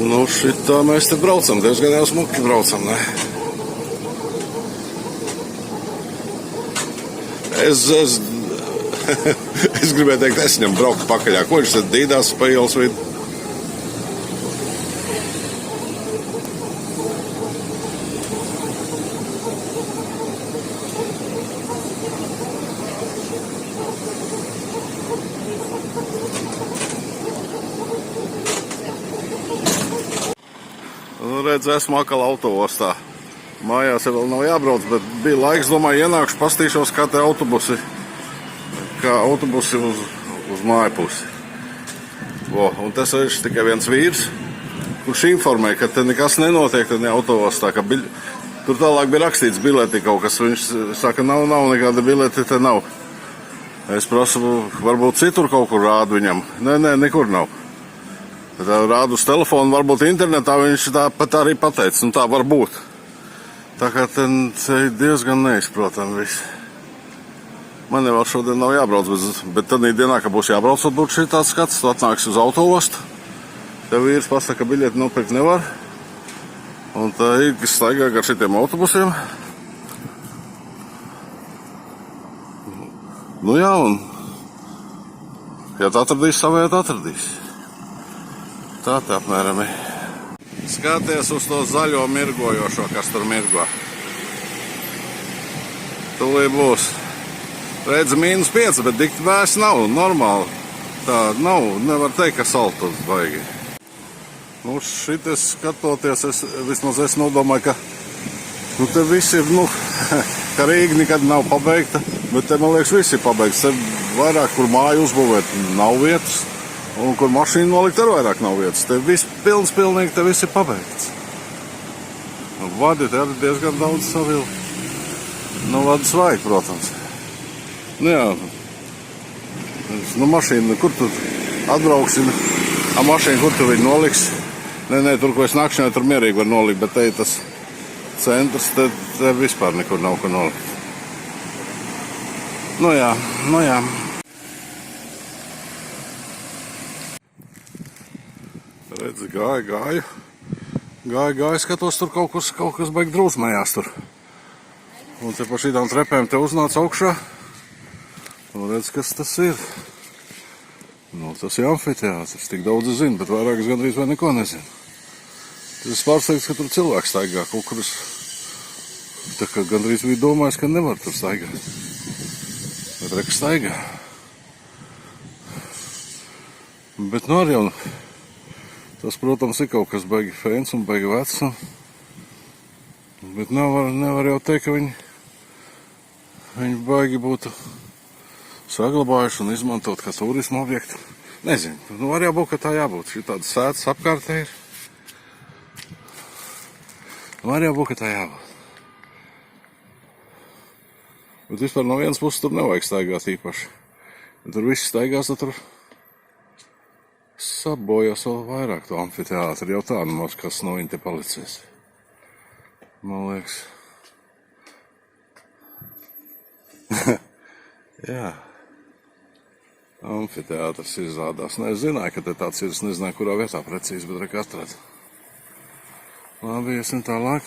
Nu, šitā mēs te braucam, diezgan jau smuki braucam, ne? Es gribēju teikt, es viņam brauku pakaļā. Ko viņš tad dīdās pa ielas vidu? Nu, redz, esmu atkal autoostā. Mājās vēl nav jābrauc, bet bija laiks, domāju, ienākšu, pastīšos, kā te autobusi uz māju pusi. Un tas ir tikai viens vīrs, kurš informē, ka te nekas nenotiek, te ne autoostā, ka tur tālāk bija rakstīts bileti kaut kas. Viņš saka, nav nekāda bileti, te nav. Es prasu, varbūt citur kaut kur rādu viņam. Nē, nekur nav. Tā rādu uz telefonu, varbūt internetā, viņš tāpat arī pateica, tā var būt. Tā kā te diezgan neizprotam viss. Man jau šodien nav jābrauc, bet tad dienā, ka būs jābrauc, tad būtu šī tāds skats, tu atnāks uz autoostu. Tev vīrs pasaka, ka biļeti nopirkt nevar. Un tā ir, kas staigā gar šitiem autobusiem. Nu jā, un ja tu atradīs savu vietu, atradīs. Tā apmēram ir. Skaties uz to zaļo mirgojošo, kas tur mirgo. Tūlī būs. Redz, -5, bet dikti vēs nav, normāli. Tā nav, nevar teikt, ka saltus baigi. Nu, šitas skatoties, vismaz es nodomāju, ka te viss ir, ka Rīga nekad nav pabeigta, bet te, man liekas, viss ir pabeigts. Te vairāk, kur māju uzbūvēt, nav vietas. Un kur mašīnu nolikt ar vairāk nav vietas. Te viss pilnīgi, te viss ir pabeigts. Vadi te arī diezgan daudz savilk. Vadi svaigi, protams. Jā. Mašīna, kur tu atbrauksi? Mašīna, kur tu viņu noliks? Nē, tur, ko es nakšņoju, tur mierīgi var nolikt, bet te ir tas centrs, te vispār nekur nav ko nolikt. Nu jā. Redzi, gāju, skatos, tur kaut kas baigi drūzmējās tur. Un te pa šīdām trepēm te uznāca augšā. Un redz, kas tas ir. Tas ir amfiteātris, tik daudz zinu, bet vairāk es gandrīz vai neko nezinu. Tas ir pārsteigts, ka tur cilvēks staigā kaut kur. Tā kā gandrīz bija domājis, ka nevar tur staigāt. Bet reka staigā. Bet arī jau. Tas, protams, ir kaut kas baigi fēns un baigi vecs. Bet nevar jau teikt, ka viņi baigi būtu saglabājuši un izmantot kā turismu objektu. Nezinu, var jau būt, ka tā jābūt. Šī tāda sētas apkārtē ir. Var jau būt, ka tā jābūt. Bet vispār no vienas puses tur nevajag staigāt īpaši. Ja tur viss staigās, tad tur sabojās vēl vairāk to amfiteātri. Jau tā maz kas no viņa te palicies. Man liekas. Jā. Amfiteātris izrādās. Es zināju, ka te tāds ir. Es nezināju, kurā vietā precīzi, bet reka atradu. Labi, iesim tālāk.